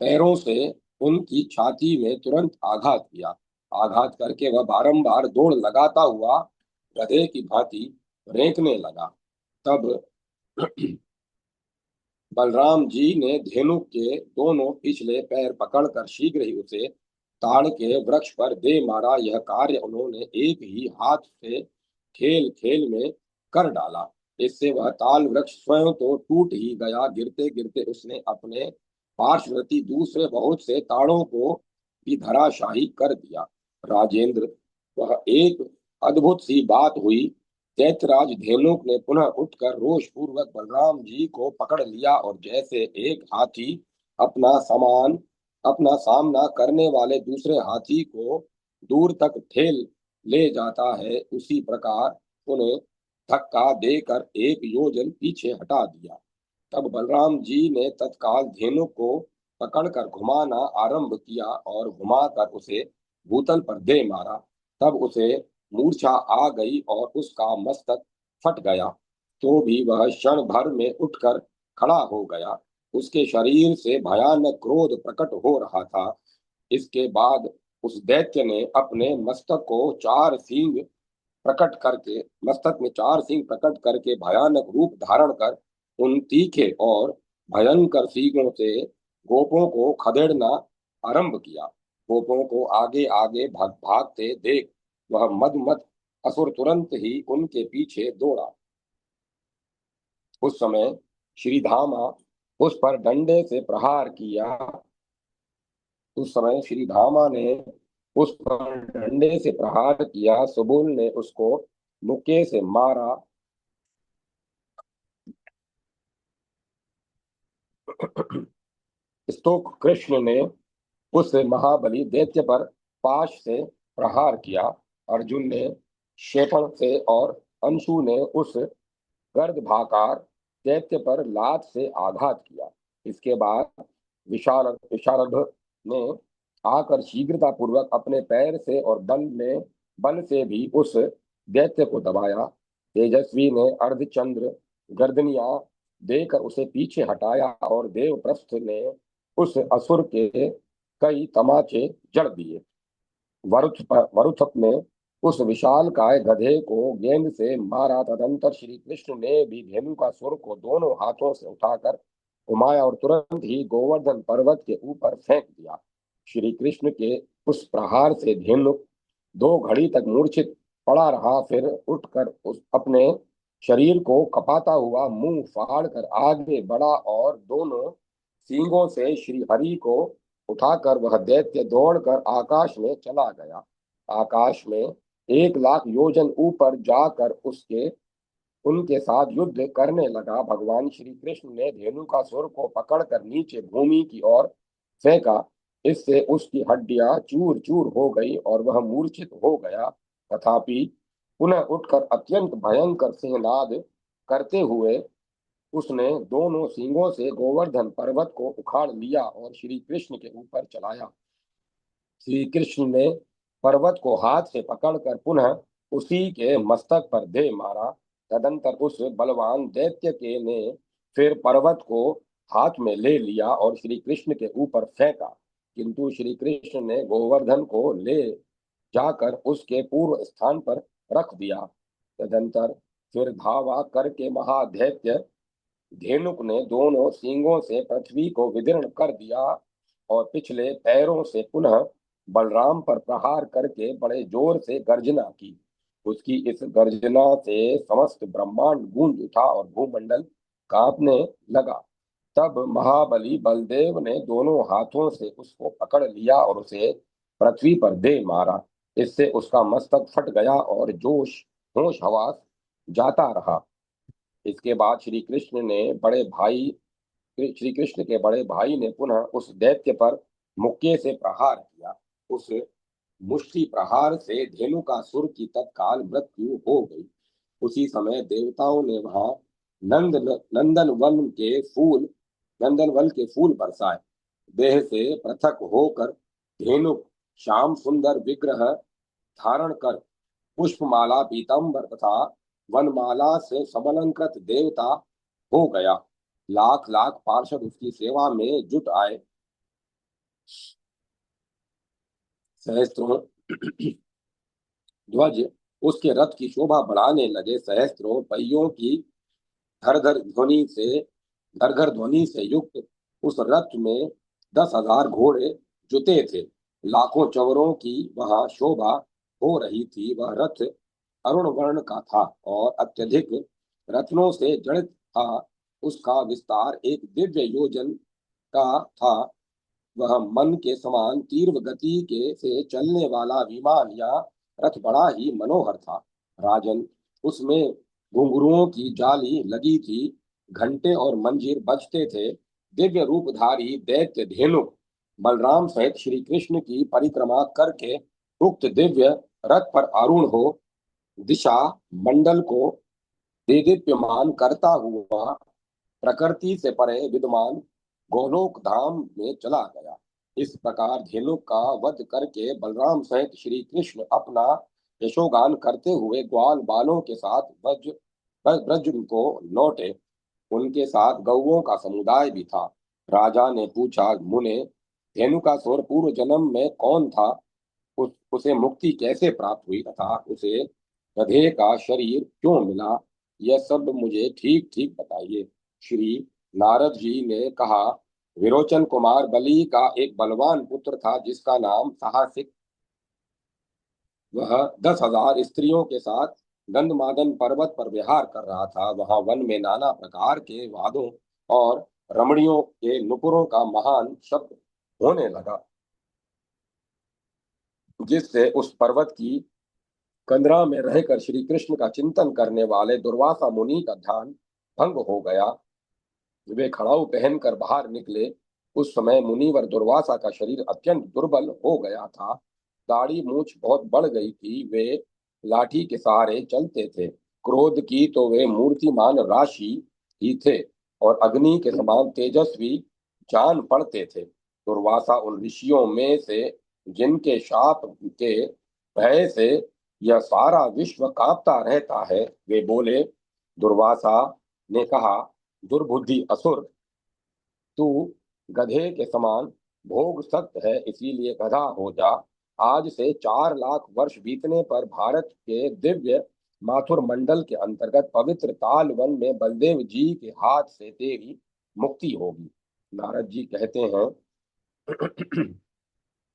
पैरों से उनकी छाती में तुरंत आघात किया। आघात करके वह बारंबार दौड़ लगाता हुआ गधे की भांति रेंकने लगा। तब बलराम जी ने धेनु के दोनों पिछले पैर पकड़कर शीघ्र ही उसे ताड़ के वृक्ष पर दे मारा। यह कार्य उन्होंने एक ही हाथ से खेल खेल में कर डाला। इससे वह ताल वृक्ष स्वयं तो टूट ही गया, गिरते गिरते उसने अपने पार्श्ववर्ती दूसरे बहुत से ताड़ों को भी धराशाही कर दिया। राजेंद्र, वह एक अद्भुत सी बात हुई। दैत्यराज धेनुक ने पुनः उठकर रोष पूर्वक बलराम जी को पकड़ लिया और जैसे एक हाथी अपना सामना करने वाले दूसरे हाथी को दूर तक ठेल ले जाता है, उसी प्रकार उन्हें धक्का देकर एक योजन पीछे हटा दिया। तब बलराम जी ने तत्काल धेनुक को पकड़कर घुमाना आरंभ किया और घुमाकर उसे भूतल पर दे मारा। तब उसे मूर्छा आ गई और उसका मस्तक फट गया। तो भी वह क्षण भर में उठकर खड़ा हो गया। उसके शरीर से भयानक क्रोध प्रकट हो रहा था। इसके बाद उस दैत्य ने अपने मस्तक में 4 सींग प्रकट करके भयानक रूप धारण कर उन तीखे और भयंकर सींगों से गोपों को खदेड़ना आरंभ किया। गोपों को आगे आगे भागते देख वह मदमत असुर तुरंत ही उनके पीछे दौड़ा। उस समय श्रीधामा उस पर डंडे से प्रहार किया। उस समय श्रीधामा ने उस पर डंडे से प्रहार किया। सुबुल ने उसको मुक्के से मारा। स्तोक कृष्ण ने उस महाबली दैत्य पर पाश से प्रहार किया। अर्जुन ने क्षेपण से और अंशु ने उस गर्द भाकार दैत्य पर लात से आघात किया। इसके बाद विशारद ने आकर शीघ्रता पूर्वक अपने पैर से और बल में बल से भी उस दैत्य को दबाया। तेजस्वी ने अर्धचंद्र गर्दनियां देकर उसे पीछे हटाया और देवप्रस्थ ने उस असुर के कई तमाचे जड़ दिए। वरुथप ने उस विशाल काय गधे को गेंद से मारा। तदंतर श्री कृष्ण ने भी धेनु का सुर को दोनों हाथों से उठाकर घुमाया और तुरंत ही गोवर्धन पर्वत के ऊपर फेंक दिया। श्री कृष्ण के उस प्रहार से धेनु 2 घड़ी तक मूर्छित पड़ा रहा, फिर उठकर उस अपने शरीर को कपाता हुआ मुंह फाड़ कर आगे बढ़ा और दोनों सींगों से श्री हरि को उठाकर वह दैत्य दौड़कर आकाश में चला गया। आकाश में 1 लाख योजन ऊपर जाकर उसके उनके साथ युद्ध करने लगा। भगवान श्री कृष्ण ने धेनु का सुर को पकड़कर नीचे भूमि की ओर फेंका। इससे उसकी हड्डियां चूर चूर हो गई और वह मूर्छित हो गया। तथापि पुनः उठकर अत्यंत भयंकर सिंहनाद करते हुए उसने दोनों सींगों से गोवर्धन पर्वत को उखाड़ लिया और श्री कृष्ण के ऊपर चलाया। श्री कृष्ण ने पर्वत को हाथ से पकड़कर पुनः उसी के मस्तक पर दे मारा। तदंतर उस बलवान दैत्य के ने फिर पर्वत को हाथ में ले लिया और श्री कृष्ण के ऊपर फेंका, किंतु श्री कृष्ण ने गोवर्धन को ले जाकर उसके पूर्व स्थान पर रख दिया। तदंतर फिर धावा करके महादैत्य धेनुक ने दोनों सींगों से पृथ्वी को विदीर्ण कर दिया और पिछले पैरों से पुनः बलराम पर प्रहार करके बड़े जोर से गर्जना की। उसकी इस गर्जना से समस्त ब्रह्मांड गूंज उठा और भूमंडल कांपने लगा। तब महाबली बलदेव ने दोनों हाथों से उसको पकड़ लिया और उसे पृथ्वी पर दे मारा। इससे उसका मस्तक फट गया और जोश होश हवास जाता रहा। इसके बाद श्री कृष्ण के बड़े भाई ने पुनः उस दैत्य पर मुक्के से प्रहार किया। उस मुष्टि प्रहार से धेनु का सुर की तत्काल मृत्यु हो गई। उसी समय देवताओं ने वहां नंद नंदन वन के फूल बरसाए। देह से पृथक होकर धेनु श्याम सुंदर विग्रह धारण कर पुष्पमाला पीतांबर तथा वनमाला से समलंकृत देवता हो गया। लाख लाख पार्षद उसकी सेवा में जुट आए। सहस्त्रों ध्वज उसके रथ की शोभा बढ़ाने लगे। सहस्त्रों पहियों की घर घर ध्वनि से घर घर ध्वनि से युक्त उस रथ में 10,000 घोड़े जुते थे। लाखों चंवरों की वहां शोभा हो रही थी। वह रथ अरुण वर्ण का था और अत्यधिक रत्नों से जड़ित था। उसका विस्तार 1 दिव्य योजन का था। वह मन के समान तीव्र गति के से चलने वाला विमान या रथ बड़ा ही मनोहर था। राजन, उसमें घुंघरुओं की जाली लगी थी, घंटे और मंजीर बजते थे। दिव्य रूपधारी दैत्य धेनुक बलराम सहित श्री कृष्ण की परिक्रमा करके उक्त दिव्य रथ पर आरूढ़ हो दिशा मंडल को देदीप्यमान करता हुआ प्रकृति से परे विद्यमान गोलोक धाम में चला गया। इस प्रकार धेनुक का वध करके बलराम सहित श्री कृष्ण अपना यशोगान करते हुए ग्वाल बालों के साथ ब्रज को लौटे। उनके साथ गौओं का समुदाय भी था। राजा ने पूछा, मुने, धेनुकासुर पूर्व जन्म में कौन था? उसे मुक्ति कैसे प्राप्त हुई तथा उसे गधे का शरीर क्यों मिला? यह सब मुझे ठीक ठीक बताइए। श्री नारद जी ने कहा, विरोचन कुमार बलि का एक बलवान पुत्र था जिसका नाम साहसिक। वह 10,000 स्त्रियों के साथ गंधमादन पर्वत पर विहार कर रहा था। वहां वन में नाना प्रकार के वादों और रमणियों के नुपुरों का महान शब्द होने लगा, जिससे उस पर्वत की कंदरा में रहकर श्री कृष्ण का चिंतन करने वाले दुर्वासा मुनि का ध्यान भंग हो गया। वे खड़ाऊ पहनकर बाहर निकले। उस समय मुनिवर दुर्वासा का शरीर अत्यंत दुर्बल हो गया था। दाढ़ी मूछ बहुत बढ़ गई थी। वे लाठी के सहारे चलते थे। क्रोध की तो वे मूर्तिमान राशि ही थे और अग्नि के समान तेजस्वी जान पड़ते थे। दुर्वासा उन ऋषियों में से जिनके शाप के भय से यह सारा विश्व कांपता रहता है। वे बोले। दुर्वासा ने कहा, दुर्बुद्धि असुर, तू गधे के समान भोग सक्त है, इसीलिए गधा हो जा। आज से 4 लाख वर्ष बीतने पर भारत के दिव्य माथुर मंडल के अंतर्गत पवित्र ताल वन में बलदेव जी के हाथ से तेरी मुक्ति होगी। नारद जी कहते हैं,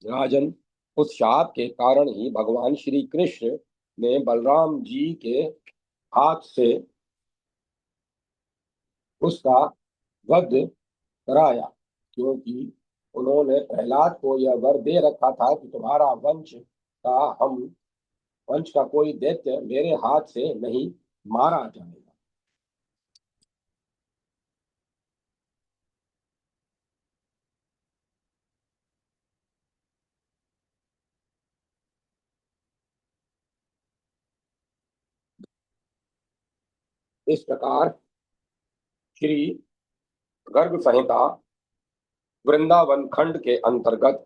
राजन, उस शाप के कारण ही भगवान श्री कृष्ण ने बलराम जी के हाथ से उसका वध कराया, क्योंकि उन्होंने प्रहलाद को यह वर दे रखा था कि तुम्हारा का हम वंश का कोई दैत्य मेरे हाथ से नहीं मारा जाएगा। इस प्रकार श्री गर्ग संहिता वृंदावन खंड के अंतर्गत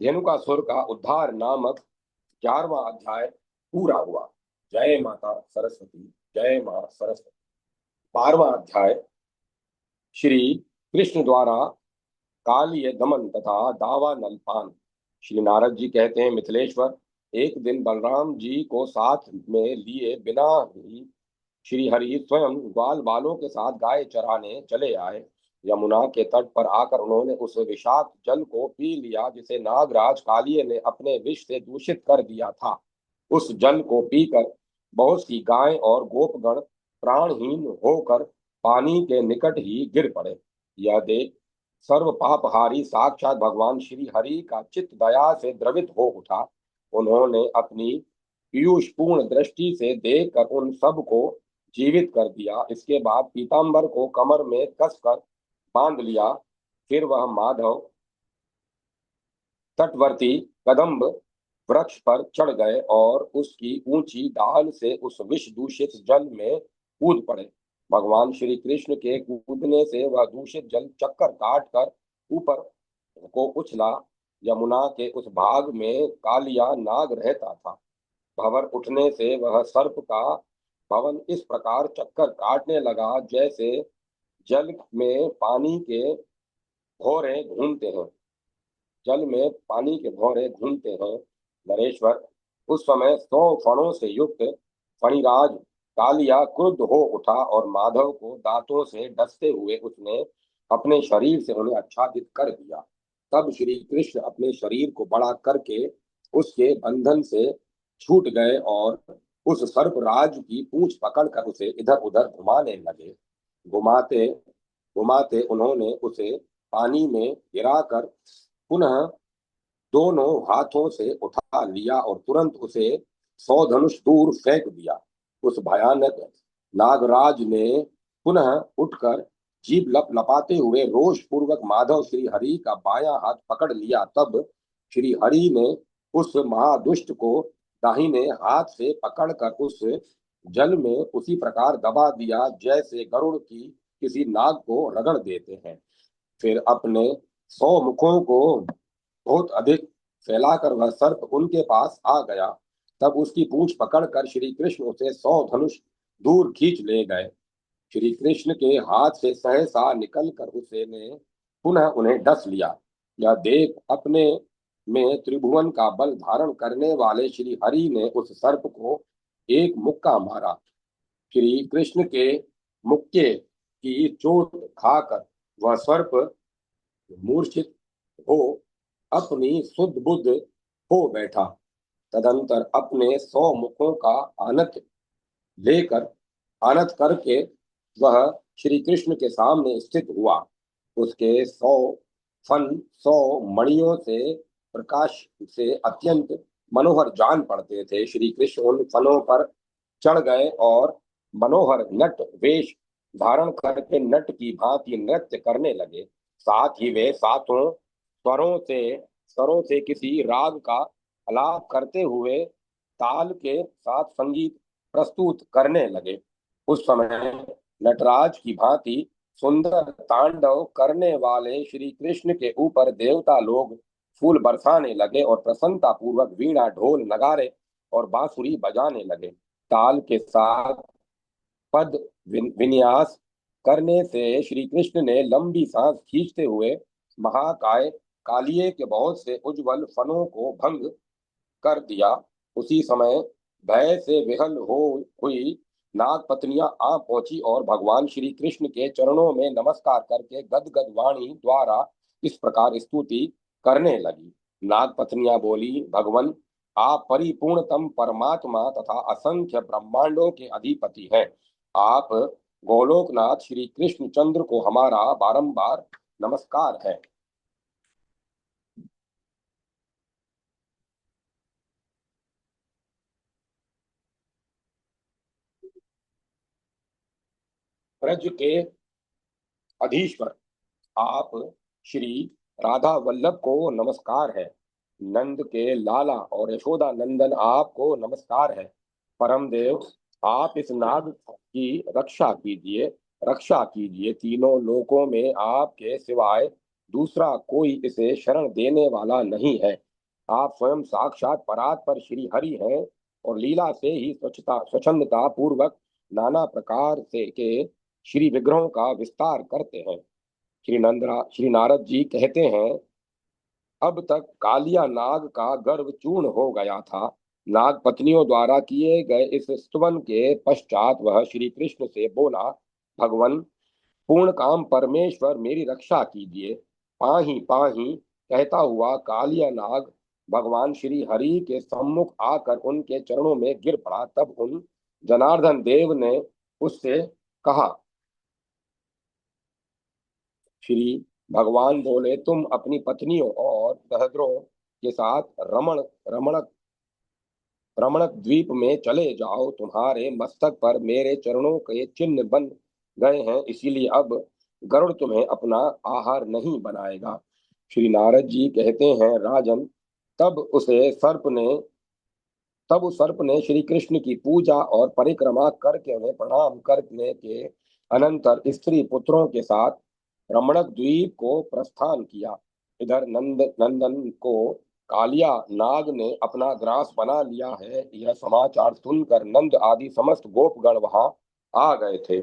धेनुकासुर का उद्धार नामक 11वां अध्याय पूरा हुआ। जय माता सरस्वती। जय मां सरस्वती। 12वां अध्याय श्री कृष्ण द्वारा कालिय दमन तथा दावा नलपान। श्री नारद जी कहते हैं, मिथिलेश्वर, एक दिन बलराम जी को साथ में लिए बिना ही श्री हरि स्वयं ग्वाल बालों के साथ गाय चराने चले आए। यमुना के तट पर आकर उन्होंने उस विषाक्त जल को पी लिया जिसे नागराज कालिय ने अपने विष से दूषित कर दिया था। उस जल को पीकर बहुत सी गाय और गोपगण प्राणहीन होकर पानी के निकट ही गिर पड़े। यह देख सर्व पापहारी साक्षात भगवान श्री हरि का चित्त दया से द्रवित हो उठा। उन्होंने अपनी पीयूष पूर्ण दृष्टि से देखकर उन सब को जीवित कर दिया। इसके बाद पीताम्बर को कमर में कसकर बांध लिया। फिर वह माधव तटवर्ती कदम्ब वृक्ष पर चढ़ गए और उसकी ऊंची डाल से उस विष दूषित जल में कूद पड़े। भगवान श्री कृष्ण के कूदने से वह दूषित जल चक्कर काट कर ऊपर को उछला। यमुना के उस भाग में कालिया नाग रहता था। भंवर उठने से वह सर्प का भवन इस प्रकार चक्कर काटने लगा जैसे जल में पानी के भौरे घूमते हैं। जल में पानी के भौरे घूमते हैं। नरेश्वर, उस समय 100 फणों से युक्त फणिराज कालिया क्रुद्ध हो उठा और माधव को दांतों से डसते हुए उसने अपने शरीर से उन्हें आच्छादित कर दिया। तब श्री कृष्ण अपने शरीर को बड़ा करके उसके बंधन से छूट गए और उस सर्पराज की पूंछ पकड़कर उसे इधर उधर घुमाने लगे। घुमाते घुमाते उन्होंने उसे पानी में गिराकर पुनः दोनों हाथों से उठा लिया और तुरंत उसे 100 धनुष दूर फेंक दिया। उस भयानक नागराज ने पुनः उठकर जीभ लपलपाते हुए रोष पूर्वक माधव श्री हरि का बायां हाथ पकड़ लिया। तब श्री हरि ने उस महादुष्ट को दाहिने हाथ से पकड़कर उस जल में उसी प्रकार दबा दिया जैसे गरुड़ की किसी नाग को रगड़ देते हैं। फिर अपने 100 मुखों को बहुत अधिक फैलाकर वह सर्प उनके पास आ गया। तब उसकी पूंछ पकड़कर श्री कृष्ण उसे 100 धनुष दूर खींच ले गए। श्री कृष्ण के हाथ से सहसा निकलकर उसे ने पुनः उन्हें डस लिया। यह देख अपने में त्रिभुवन का बल धारण करने वाले श्री हरि ने उस सर्प को एक मुक्का मारा। श्री कृष्ण के मुक्के की चोट खाकर वह सर्प मूर्छित हो अपनी शुद्ध बुद्ध हो बैठा। तदंतर अपने 100 मुखों का लेकर आनत करके वह श्री कृष्ण के सामने स्थित हुआ। उसके 100 फन 100 मणियों से प्रकाश से अत्यंत मनोहर जान पड़ते थे। श्री कृष्ण उन फनों पर चढ़ गए और मनोहर नट वेश धारण करके नट की भांति नृत्य करने लगे। साथ ही वे सातों स्वरों से किसी राग का आलाप करते हुए ताल के साथ संगीत प्रस्तुत करने लगे। उस समय नटराज की भांति सुंदर तांडव करने वाले श्री कृष्ण के ऊपर देवता लोग फूल बरसाने लगे और प्रसन्नता पूर्वक वीणा ढोल नगारे और बांसुरी बजाने लगे। ताल के साथ पद विन्यास करने से श्री कृष्ण ने लंबी सांस खींचते हुए महाकाय कालिए के बहुत से उज्जवल फनों को भंग कर दिया। उसी समय भय से विहल हो हुई नाग पत्नियां आ पहुंची और भगवान श्री कृष्ण के चरणों में नमस्कार करके गदगद वाणी द्वारा इस प्रकार स्तुति करने लगी। नाग पत्नियां बोली, भगवान, आप परिपूर्णतम परमात्मा तथा असंख्य ब्रह्मांडों के अधिपति हैं। आप गोलोकनाथ श्री कृष्ण चंद्र को हमारा बारंबार नमस्कार है। ब्रज के अधीश्वर आप श्री राधा वल्लभ को नमस्कार है। नंद के लाला और यशोदा नंदन आपको नमस्कार है। परम देव, आप इस नाग की रक्षा कीजिए। तीनों लोकों में आपके सिवाय दूसरा कोई इसे शरण देने वाला नहीं है। आप स्वयं साक्षात परात्पर श्री हरि हैं और लीला से ही स्वच्छंदता पूर्वक नाना प्रकार से के श्री विग्रहों का विस्तार करते हैं। श्री नारद जी कहते हैं, अब तक कालिया नाग का गर्भ चूर्ण हो गया था। नाग पत्नियों द्वारा किए गए इस स्तवन के पश्चात वह श्री कृष्ण से बोला, भगवान, पूर्ण काम परमेश्वर, मेरी रक्षा कीजिए। पाही पाही कहता हुआ कालिया नाग भगवान श्री हरि के सम्मुख आकर उनके चरणों में गिर पड़ा। तब उन जनार्दन देव ने उससे कहा, श्री भगवान बोले, तुम अपनी पत्नियों और सहद्रों के साथ रमण रमण रमणक द्वीप में चले जाओ। तुम्हारे मस्तक पर मेरे चरणों के चिन्ह बन गए हैं, इसीलिए अब गरुड़ तुम्हें अपना आहार नहीं बनाएगा। श्री नारद जी कहते हैं, राजन, तब उसे सर्प ने तब उस सर्प ने श्री कृष्ण की पूजा और परिक्रमा करके उन्हें प्रणाम करने के अनंतर स्त्री पुत्रों के साथ रमणक द्वीप को प्रस्थान किया। इधर नंदन को कालिया नाग ने अपना ग्रास बना लिया है, यह समाचार सुनकर नंद आदि समस्त गोपगण वहां आ गए थे।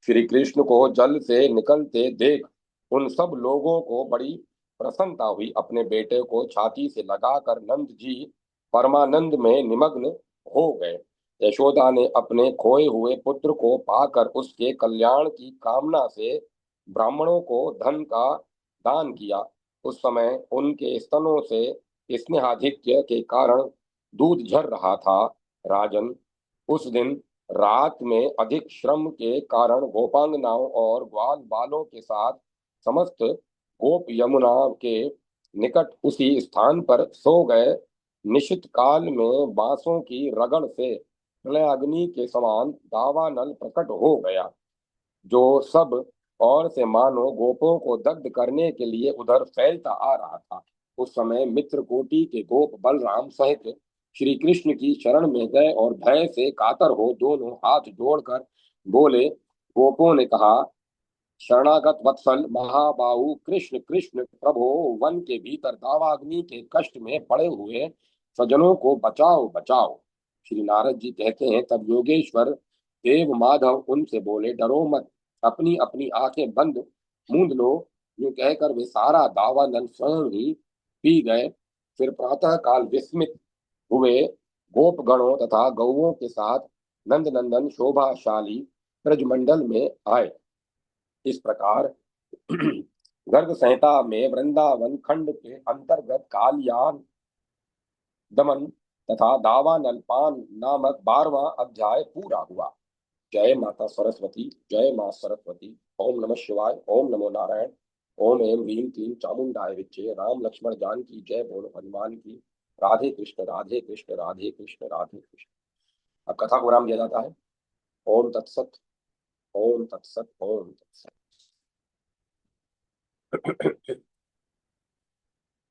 श्री कृष्ण को जल से निकलते देख उन सब लोगों को बड़ी प्रसन्नता हुई। अपने बेटे को छाती से लगाकर नंद जी परमानंद में निमग्न हो गए। यशोदा ने अपने खोए हुए पुत्र को पाकर उसके कल्याण की कामना से ब्राह्मणों को धन का दान किया। उस समय उनके स्तनों से स्नेहाधिक्य के कारण दूध झर रहा था। राजन, उस दिन रात में अधिक श्रम के कारण गोपांगनाओं और ग्वाल बालों के साथ समस्त गोप यमुना के निकट उसी स्थान पर सो गए। निशित काल में बांसों की रगड़ से प्रलयाग्नि के समान दावानल प्रकट हो गया, जो सब और से मानो गोपों को दग्ध करने के लिए उधर फैलता आ रहा था। उस समय मित्र कोटि के गोप बलराम सहित श्री कृष्ण की शरण में गए और भय से कातर हो दोनों हाथ जोड़कर बोले। गोपों ने कहा, शरणागत वत्सल महाबाहु कृष्ण कृष्ण प्रभो, वन के भीतर दावाग्नि के कष्ट में पड़े हुए सज्जनों को बचाओ बचाओ। श्री नारद जी कहते हैं, तब योगेश्वर देव माधव उनसे बोले, डरो मत, अपनी अपनी आंखें बंद मूंद लो। यूं कहकर वे सारा दावानल स्वयं ही पी गए। फिर प्रातः काल विस्मित हुए गोप गणों तथा गौओं के साथ नंदनंदन शोभाशाली ब्रजमंडल में आए। इस प्रकार गर्ग संहिता में वृंदावन खंड के अंतर्गत कालियान दमन तथा दावानल पान नामक 12वां अध्याय पूरा हुआ। जय माता सरस्वती, जय मां सरस्वती। ओम नमः शिवाय, ओम नमो नारायण, ओम एम ह्रीम क्लीम चामुंडाय विच्चे। राम लक्ष्मण जान की जय बोलो हनुमान की। राधे कृष्ण राधे कृष्ण राधे कृष्ण राधे कृष्ण। अब कथा को विराम दिया जाता है। ओम तत्सत, ओम तत्सत, ओम तत्सत।